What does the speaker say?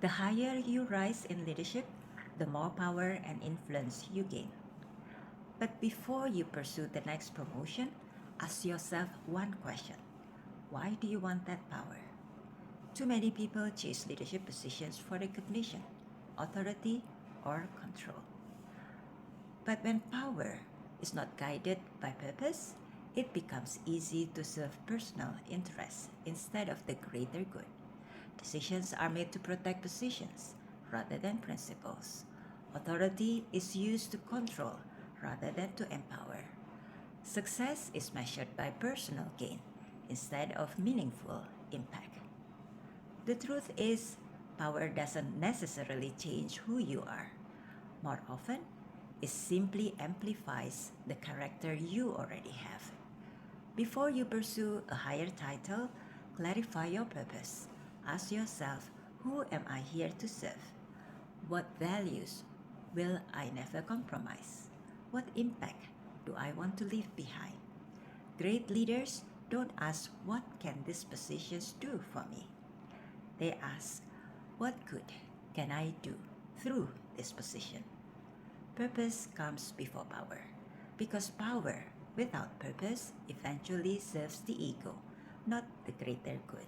The higher you rise in leadership, the more power and influence you gain. But before you pursue the next promotion, ask yourself one question. Why do you want that power? Too many people chase leadership positions for recognition, authority, or control. But when power is not guided by purpose, it becomes easy to serve personal interests instead of the greater good. Decisions are made to protect positions rather than principles. Authority is used to control rather than to empower. Success is measured by personal gain instead of meaningful impact. The truth is, power doesn't necessarily change who you are. More often, it simply amplifies the character you already have. Before you pursue a higher title, clarify your purpose. Ask yourself, who am I here to serve? What values will I never compromise? What impact do I want to leave behind? Great leaders don't ask, what can these positions do for me? They ask, what good can I do through this position? Purpose comes before power, because power without purpose eventually serves the ego, not the greater good.